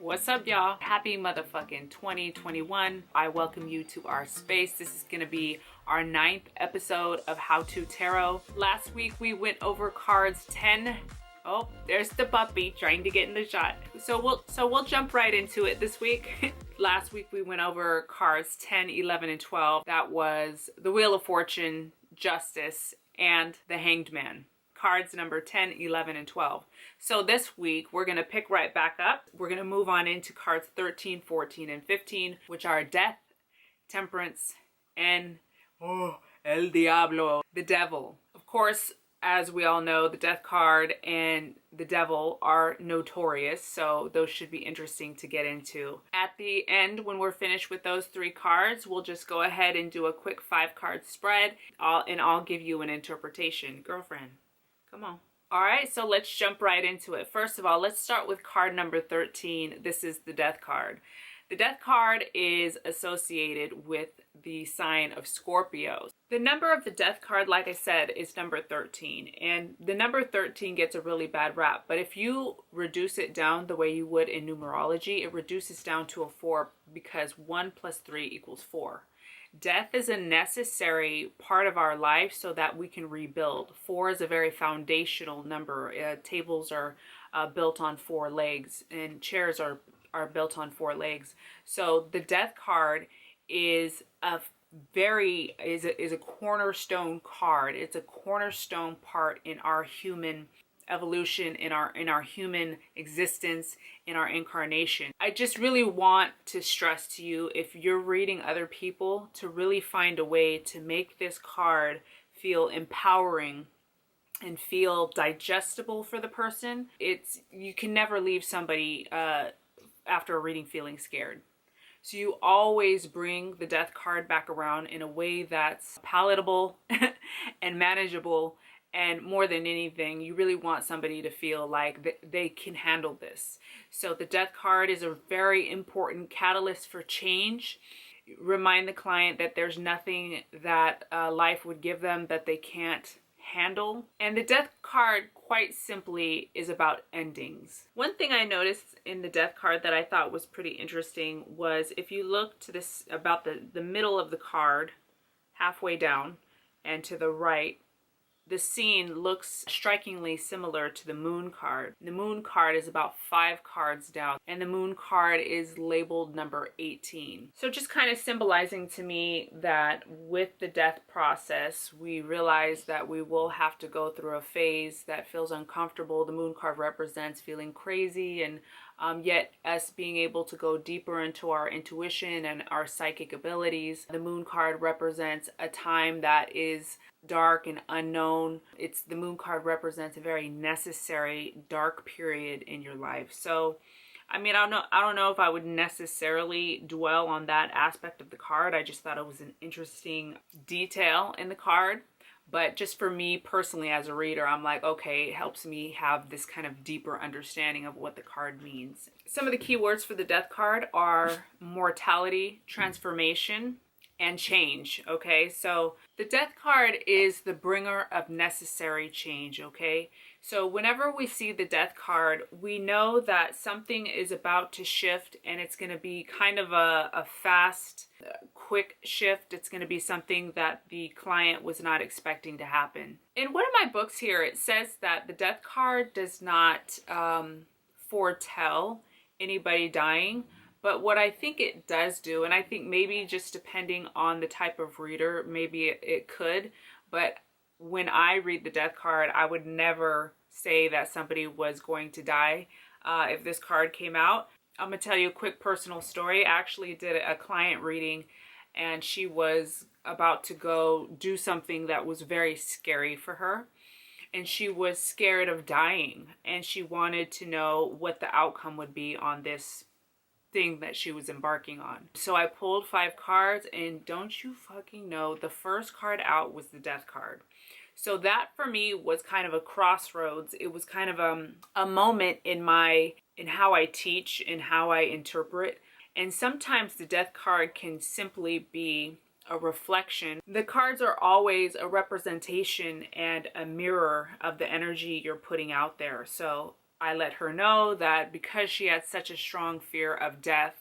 What's up, y'all? Happy motherfucking 2021. I welcome you to our space. This is gonna be our 9th episode of How to Tarot. Last week we went over cards 10. Oh, there's the puppy trying to get in the shot. So we'll jump right into it this week. Last week we went over cards 10, 11, and 12. That was the Wheel of Fortune, Justice, and the Hanged Man. Cards number 10, 11, and 12. So this week, we're going to pick right back up. We're going to move on into cards 13, 14, and 15, which are Death, Temperance, and El Diablo, the Devil. Of course, as we all know, the Death card and the Devil are notorious, so those should be interesting to get into. At the end, when we're finished with those 3 cards, we'll just go ahead and do a quick 5-card spread, and I'll give you an interpretation. Girlfriend, come on. All right, so let's jump right into it. First of all, let's start with card number 13. This is the Death card. The Death card is associated with the sign of Scorpio. The number of the Death card, like I said, is number 13. And the number 13 gets a really bad rap. But if you reduce it down the way you would in numerology, it reduces down to a 4 because 1 plus 3 equals 4. Death is a necessary part of our life so that we can rebuild. 4 is a very foundational number. Tables are built on 4 legs, and chairs are built on 4 legs. So the Death card is a cornerstone card. It's a cornerstone part in our human evolution, in our human existence, in our incarnation. I just really want to stress to you, if you're reading other people, to really find a way to make this card feel empowering and feel digestible for the person. You can never leave somebody after a reading feeling scared. So you always bring the Death card back around in a way that's palatable and manageable. And more than anything, you really want somebody to feel like they can handle this. So the Death card is a very important catalyst for change. Remind the client that there's nothing that life would give them that they can't handle. And the Death card, quite simply, is about endings. One thing I noticed in the Death card that I thought was pretty interesting was if you look to this, about the middle of the card, halfway down, and to the right, the scene looks strikingly similar to the Moon card. The Moon card is about 5 cards down, and the Moon card is labeled number 18. So just kind of symbolizing to me that with the death process, we realize that we will have to go through a phase that feels uncomfortable. The Moon card represents feeling crazy, and yet us being able to go deeper into our intuition and our psychic abilities. The Moon card represents a time that is dark and unknown. The Moon card represents a very necessary dark period in your life. So, I mean, I don't know if I would necessarily dwell on that aspect of the card. I just thought it was an interesting detail in the card. But just for me personally as a reader, I'm like, okay, it helps me have this kind of deeper understanding of what the card means. Some of the key words for the Death card are mortality, transformation, and change, okay? So the Death card is the bringer of necessary change, okay? So whenever we see the Death card, we know that something is about to shift, and it's going to be kind of a fast, quick shift. It's going to be something that the client was not expecting to happen. In one of my books here, it says that the Death card does not foretell anybody dying. But what I think it does do, and I think maybe just depending on the type of reader, maybe it could, but when I read the Death card, I would never say that somebody was going to die if this card came out. I'm going to tell you a quick personal story. I actually did a client reading, and she was about to go do something that was very scary for her. And she was scared of dying, and she wanted to know what the outcome would be on this thing that she was embarking on. So I pulled 5 cards, and don't you fucking know, the first card out was the Death card. So that for me was kind of a crossroads. It was kind of a moment in how I teach and how I interpret. And sometimes the Death card can simply be a reflection. The cards are always a representation and a mirror of the energy you're putting out there. So I let her know that because she had such a strong fear of death,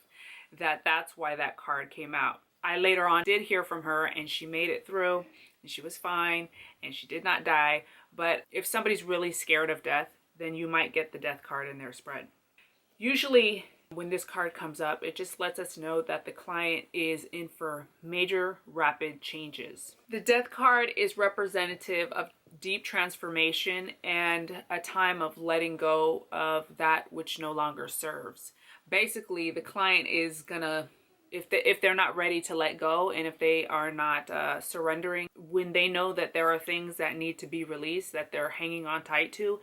that's why that card came out. I later on did hear from her, and she made it through, and she was fine, and she did not die. But if somebody's really scared of death, then you might get the death card in their spread. Usually when this card comes up, it just lets us know that the client is in for major rapid changes. The death card is representative of deep transformation and a time of letting go of that which no longer serves. Basically, the client is gonna, if they're not ready to let go, and if they are not surrendering, when they know that there are things that need to be released that they're hanging on tight to,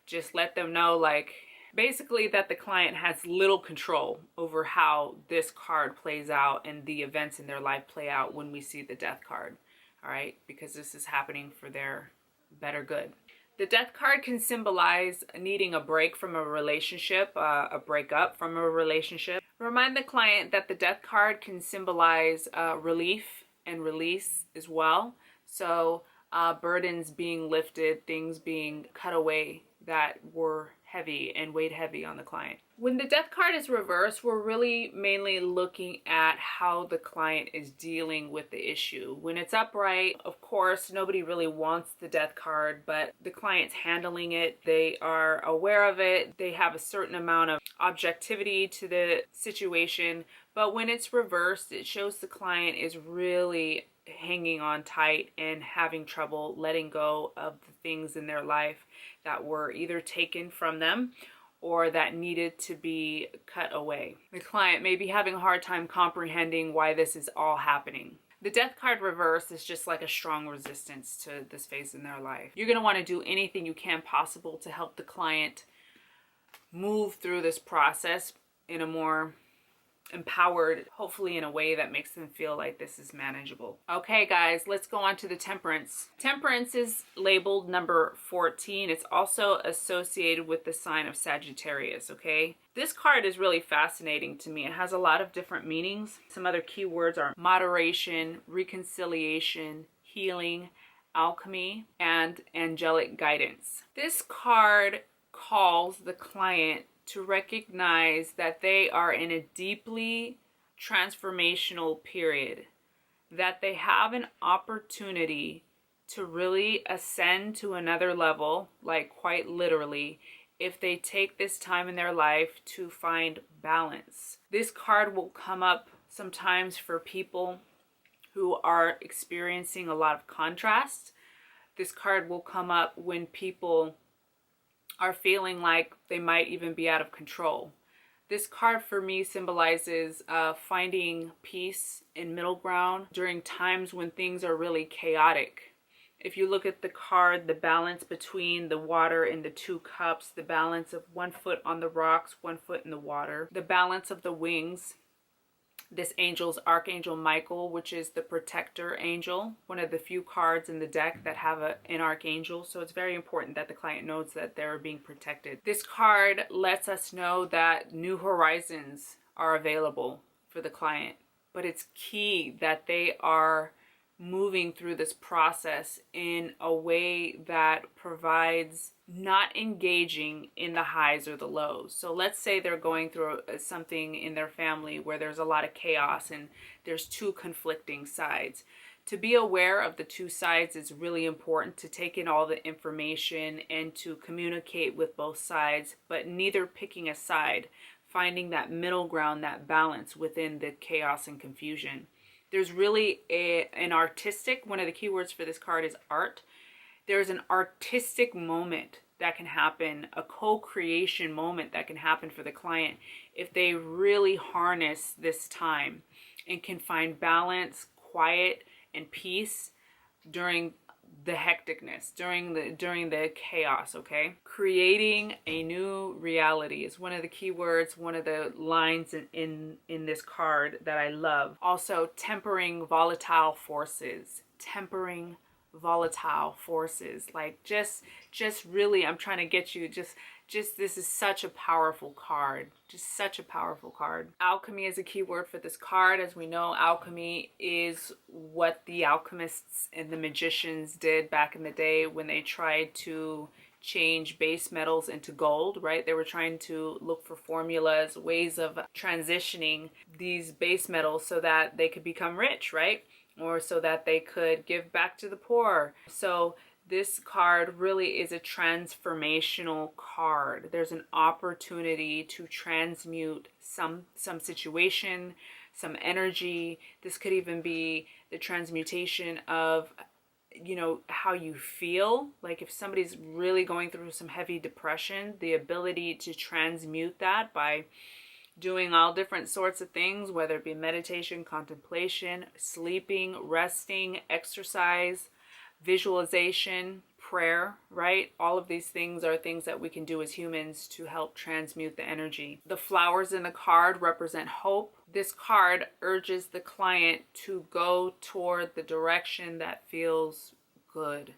just let them know, like, basically that the client has little control over how this card plays out and the events in their life play out when we see the death card. All right, because this is happening for their better good. The death card can symbolize needing a break from a relationship, a breakup from a relationship. Remind the client that the death card can symbolize relief and release as well. So burdens being lifted, things being cut away that were heavy and weighed heavy on the client. When the death card is reversed, we're really mainly looking at how the client is dealing with the issue. When it's upright, of course, nobody really wants the death card, but the client's handling it. They are aware of it. They have a certain amount of objectivity to the situation. But when it's reversed, it shows the client is really hanging on tight and having trouble letting go of the things in their life that were either taken from them or that needed to be cut away. The client may be having a hard time comprehending why this is all happening. The death card reverse is just like a strong resistance to this phase in their life. You're going to want to do anything you can possible to help the client move through this process in a more empowered, hopefully in a way that makes them feel like this is manageable. Okay guys, let's go on to the Temperance. Temperance is labeled number 14. It's also associated with the sign of Sagittarius, okay? This card is really fascinating to me. It has a lot of different meanings. Some other keywords are moderation, reconciliation, healing, alchemy, and angelic guidance. This card calls the client to recognize that they are in a deeply transformational period, that they have an opportunity to really ascend to another level, like quite literally, if they take this time in their life to find balance. This card will come up sometimes for people who are experiencing a lot of contrast. This card will come up when people are feeling like they might even be out of control. This card for me symbolizes finding peace and middle ground during times when things are really chaotic. If you look at the card, the balance between the water and the two cups, the balance of 1 foot on the rocks, 1 foot in the water, the balance of the wings. This angel's Archangel Michael, which is the protector angel, one of the few cards in the deck that have an archangel. So it's very important that the client knows that they're being protected. This card lets us know that new horizons are available for the client, but it's key that they are moving through this process in a way that provides not engaging in the highs or the lows. So let's say they're going through something in their family where there's a lot of chaos and there's two conflicting sides. To be aware of the two sides is really important, to take in all the information and to communicate with both sides, but neither picking a side, finding that middle ground, that balance within the chaos and confusion. There's really an artistic, one of the keywords for this card is art. There's an artistic moment that can happen, a co-creation moment that can happen for the client if they really harness this time and can find balance, quiet, and peace during the hecticness, during the chaos, okay? Creating a new reality is one of the keywords, one of the lines in this card that I love. Also, tempering volatile forces. Tempering volatile forces. Like just really, I'm trying to get you just this is such a powerful card. Just such a powerful card. Alchemy is a key word for this card. As we know, alchemy is what the alchemists and the magicians did back in the day when they tried to change base metals into gold, right? They were trying to look for formulas, ways of transitioning these base metals so that they could become rich, right? Or so that they could give back to the poor. So this card really is a transformational card. There's an opportunity to transmute some situation, some energy. This could even be the transmutation of, you know, how you feel. Like if somebody's really going through some heavy depression, the ability to transmute that by doing all different sorts of things, whether it be meditation, contemplation, sleeping, resting, exercise, visualization, prayer, right? All of these things are things that we can do as humans to help transmute the energy. The flowers in the card represent hope. This card urges the client to go toward the direction that feels good.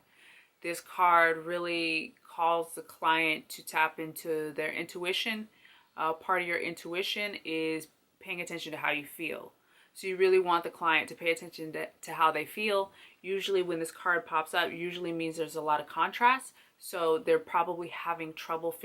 This card really calls the client to tap into their intuition. Part of your intuition is paying attention to how you feel. So you really want the client to pay attention to how they feel. Usually when this card pops up, usually means there's a lot of contrast. So they're probably having trouble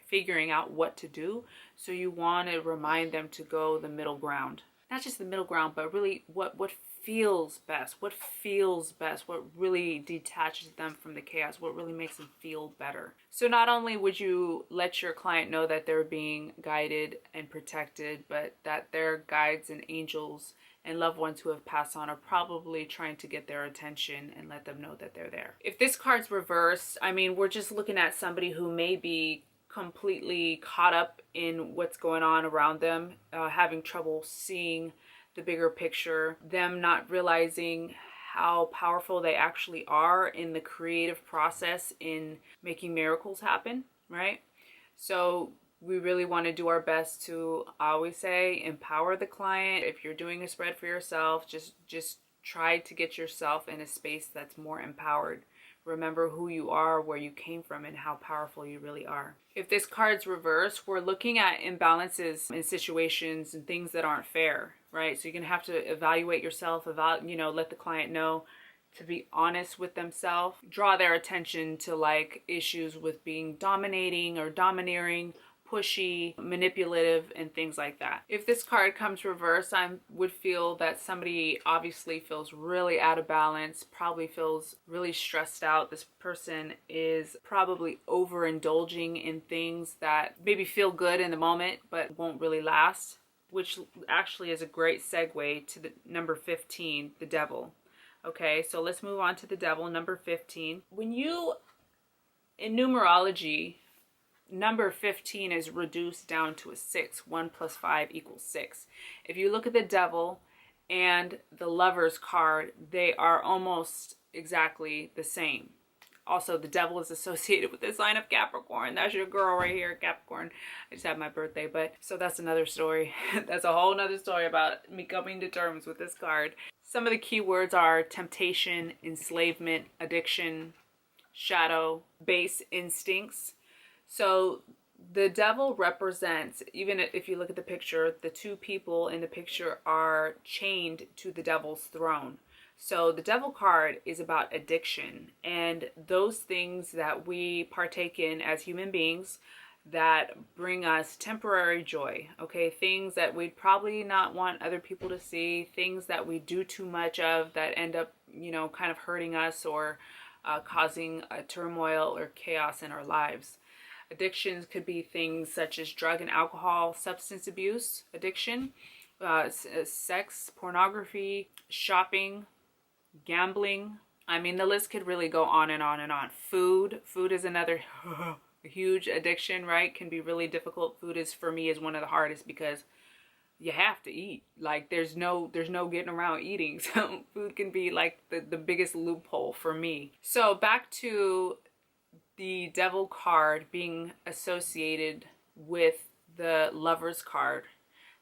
figuring out what to do. So you want to remind them to go the middle ground. Not just the middle ground, but really what feels best. What feels best. What really detaches them from the chaos. What really makes them feel better. So not only would you let your client know that they're being guided and protected, but that their guides and angels and loved ones who have passed on are probably trying to get their attention and let them know that they're there. If this card's reversed, I mean, we're just looking at somebody who may be completely caught up in what's going on around them, having trouble seeing the bigger picture, them not realizing how powerful they actually are in the creative process in making miracles happen, right? So we really want to do our best to, I always say, empower the client. If you're doing a spread for yourself, just try to get yourself in a space that's more empowered. Remember who you are, where you came from, and how powerful you really are. If this card's reversed, we're looking at imbalances in situations and things that aren't fair, right? So you're going to have to evaluate yourself, let the client know to be honest with themselves. Draw their attention to like issues with being dominating or domineering, pushy, manipulative, and things like that. If this card comes reversed, I would feel that somebody obviously feels really out of balance, probably feels really stressed out. This person is probably overindulging in things that maybe feel good in the moment, but won't really last, which actually is a great segue to the number 15, the devil. Okay, so let's move on to the devil, number 15. In numerology, number 15 is reduced down to a 6. 1 plus 5 equals 6. If you look at the devil and the lover's card, they are almost exactly the same. Also, the devil is associated with the sign of Capricorn. That's your girl right here, Capricorn. I just had my birthday, but so that's another story. That's a whole nother story about me coming to terms with this card. Some of the key words are temptation, enslavement, addiction, shadow, base instincts. So the devil represents, even if you look at the picture, the two people in the picture are chained to the devil's throne. So the devil card is about addiction and those things that we partake in as human beings that bring us temporary joy, okay? Things that we'd probably not want other people to see, things that we do too much of that end up, kind of hurting us or causing a turmoil or chaos in our lives. Addictions could be things such as drug and alcohol, substance abuse addiction, sex, pornography, shopping, gambling. I mean, the list could really go on and on and on. Food is another huge addiction, right? Can be really difficult. Food is, for me, is one of the hardest because you have to eat. Like there's no getting around eating. So food can be like the biggest loophole for me. So back to the devil card being associated with the lover's card.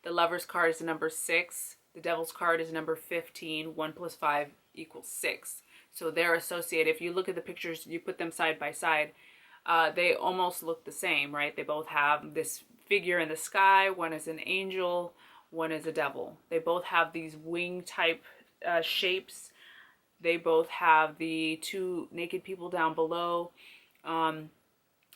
The lover's card is number 6. The devil's card is number 15. 1 plus 5 equals 6. So they're associated. If you look at the pictures, you put them side by side, they almost look the same, right? They both have this figure in the sky. One is an angel, one is a devil. They both have these wing type shapes. They both have the two naked people down below.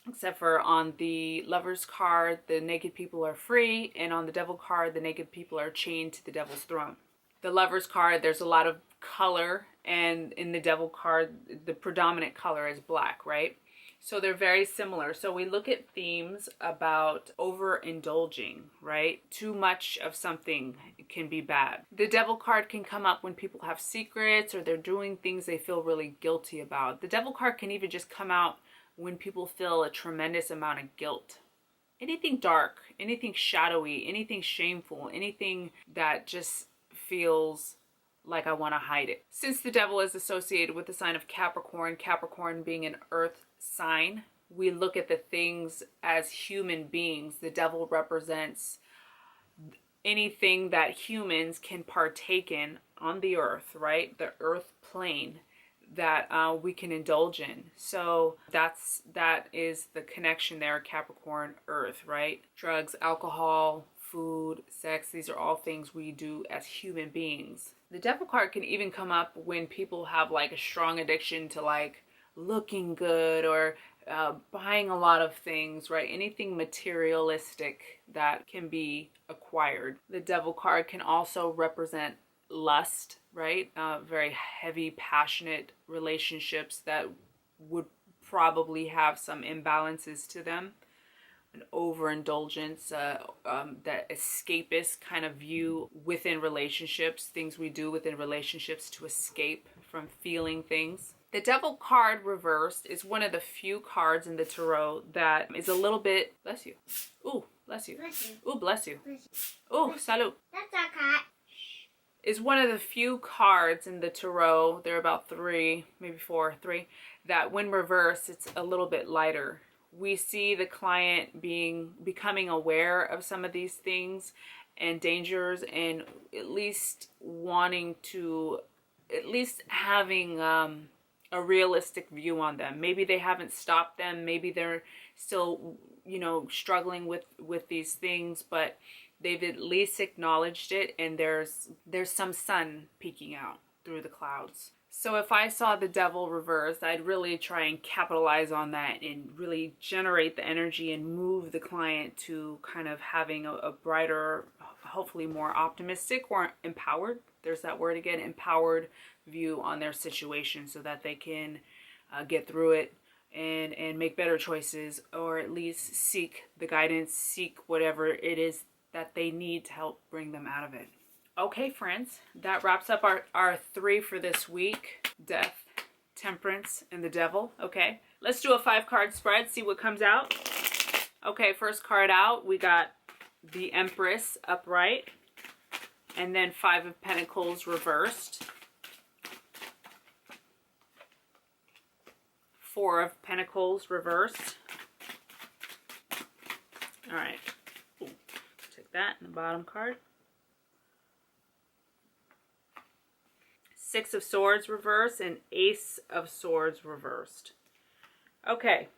except for on the Lovers card, the naked people are free, and on the Devil card, the naked people are chained to the Devil's throne. The Lovers card, there's a lot of color, and in the Devil card, the predominant color is black, right? So they're very similar. So we look at themes about overindulging, right? Too much of something can be bad. The Devil card can come up when people have secrets or they're doing things they feel really guilty about. The Devil card can even just come out when people feel a tremendous amount of guilt. Anything dark, anything shadowy, anything shameful, anything that just feels like I want to hide it. Since the Devil is associated with the sign of Capricorn, Capricorn being an earth sign, we look at the things as human beings. The Devil represents anything that humans can partake in on the earth, right? The earth plane that we can indulge in. So that is the connection there, Capricorn, earth, right? Drugs, alcohol, food, sex, these are all things we do as human beings. The Devil card can even come up when people have like a strong addiction to like looking good or buying a lot of things, right? Anything materialistic that can be acquired. The Devil card can also represent lust, right? Very heavy, passionate relationships that would probably have some imbalances to them. An overindulgence, that escapist kind of view within relationships, things we do within relationships to escape from feeling things. The Devil card reversed is one of the few cards in the tarot that is a little bit, bless you. Ooh, bless you. Bless you. Ooh, bless you. Bless you. Ooh, salud. That's our cat. Is one of the few cards in the tarot, there are about three, maybe four, three, that when reversed, it's a little bit lighter. We see the client becoming aware of some of these things and dangers, and at least wanting to, at least having a realistic view on them. Maybe they haven't stopped them. Maybe they're still, struggling with these things, but they've at least acknowledged it, and there's some sun peeking out through the clouds. So if I saw the Devil reversed, I'd really try and capitalize on that and really generate the energy and move the client to kind of having a brighter, hopefully more optimistic or empowered, there's that word again, empowered view on their situation so that they can get through it and make better choices, or at least seek the guidance, seek whatever it is that they need to help bring them out of it. Okay, friends, that wraps up our three for this week. Death, Temperance, and the Devil. Okay, let's do a 5-card spread, see what comes out. Okay, first card out, we got the Empress upright, and then 5 of Pentacles reversed. 4 of Pentacles reversed. All right, ooh, take that in the bottom card. 6 of Swords reversed and Ace of Swords reversed. Okay,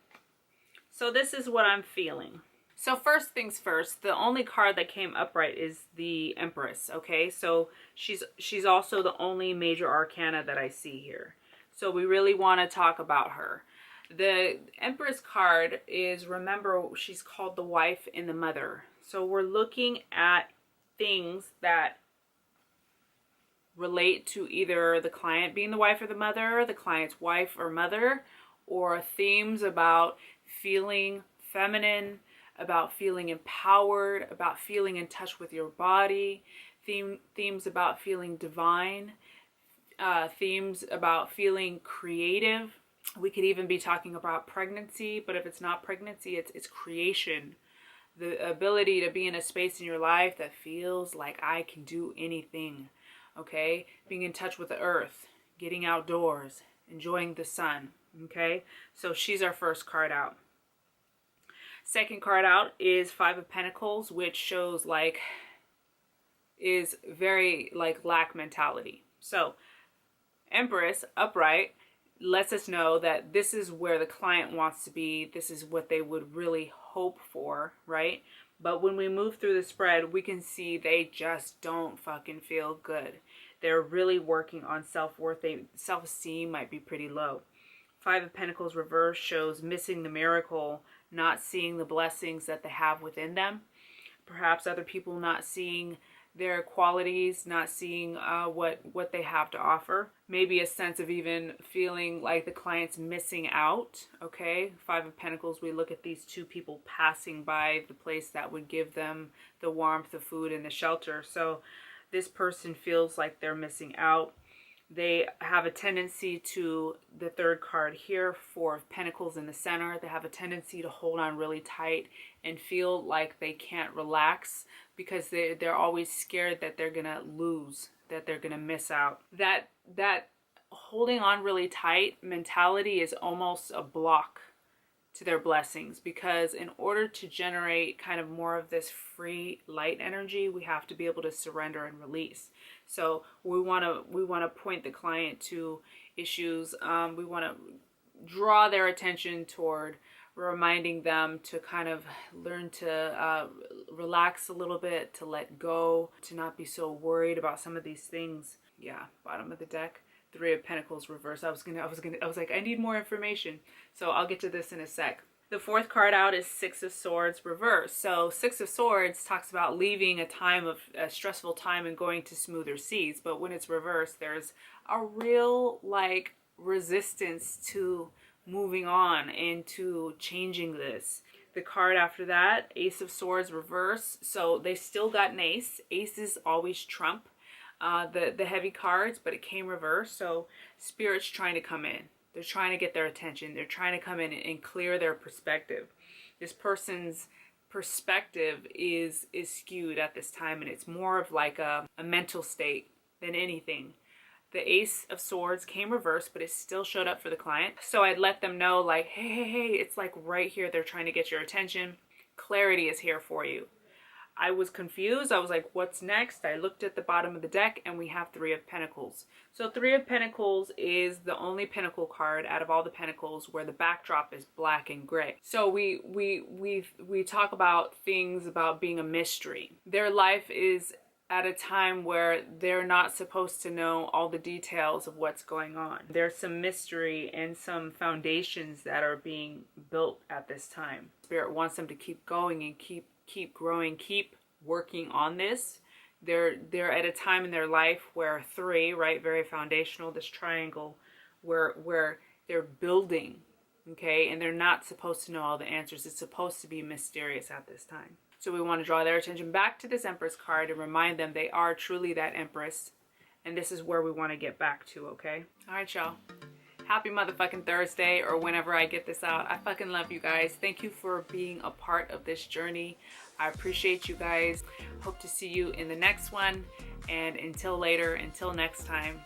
so this is what I'm feeling. So first things first, the only card that came upright is the Empress, okay? So she's also the only major arcana that I see here. So we really want to talk about her. The Empress card is, remember, she's called the wife and the mother. So we're looking at things that relate to either the client being the wife or the mother, the client's wife or mother, or themes about feeling feminine, about feeling empowered, about feeling in touch with your body, themes about feeling divine, themes about feeling creative. We could even be talking about pregnancy, but if it's not pregnancy, it's creation. The ability to be in a space in your life that feels like I can do anything. Okay, being in touch with the earth, getting outdoors, enjoying the sun. Okay, so she's our first card out. Second card out is 5 of Pentacles, which shows is very lack mentality. So Empress upright lets us know that this is where the client wants to be. This is what they would really hope for, right? But when we move through the spread, we can see they just don't fucking feel good. They're really working on self-worth. Self-esteem might be pretty low. 5 of Pentacles reverse shows missing the miracle, not seeing the blessings that they have within them. Perhaps other people not seeing their qualities, not seeing what they have to offer. Maybe a sense of even feeling like the client's missing out, okay? Five of Pentacles, we look at these two people passing by the place that would give them the warmth, the food, and the shelter. So this person feels like they're missing out. They have a tendency to, the third card here, Four of Pentacles in the center, they have a tendency to hold on really tight and feel like they can't relax because they're always scared that they're gonna lose, that they're gonna miss out. That holding on really tight mentality is almost a block to their blessings, because in order to generate kind of more of this free light energy, we have to be able to surrender and release. So we want to point the client to issues. We want to draw their attention toward reminding them to kind of learn to relax a little bit, to let go, to not be so worried about some of these things. Yeah, bottom of the deck, Three of Pentacles reverse. I was like, I need more information. So I'll get to this in a sec. The fourth card out is Six of Swords reverse. So Six of Swords talks about leaving a stressful time and going to smoother seas. But when it's reversed, there's a real like resistance to moving on and to changing this. The card after that, Ace of Swords reverse. So they still got an ace. Aces always trump the heavy cards, but it came reversed. So Spirit's trying to come in. They're trying to get their attention. They're trying to come in and clear their perspective. This person's perspective is skewed at this time, and it's more of like a mental state than anything. The Ace of Swords came reversed, but it still showed up for the client. So I'd let them know like, hey, it's like right here. They're trying to get your attention. Clarity is here for you. I was confused. I was like, what's next? I looked at the bottom of the deck and we have Three of Pentacles. So Three of Pentacles is the only Pentacle card out of all the Pentacles where the backdrop is black and gray. So we talk about things about being a mystery. Their life is at a time where they're not supposed to know all the details of what's going on. There's some mystery and some foundations that are being built at this time. Spirit wants them to keep going and keep growing, keep working on this. They're at a time in their life where three, right, very foundational, this triangle, where they're building, okay, and they're not supposed to know all the answers. It's supposed to be mysterious at this time. So we want to draw their attention back to this Empress card and remind them they are truly that Empress, and this is where we want to get back to, okay? All right, y'all. Happy motherfucking Thursday, or whenever I get this out. I fucking love you guys. Thank you for being a part of this journey. I appreciate you guys. Hope to see you in the next one. And until later, until next time,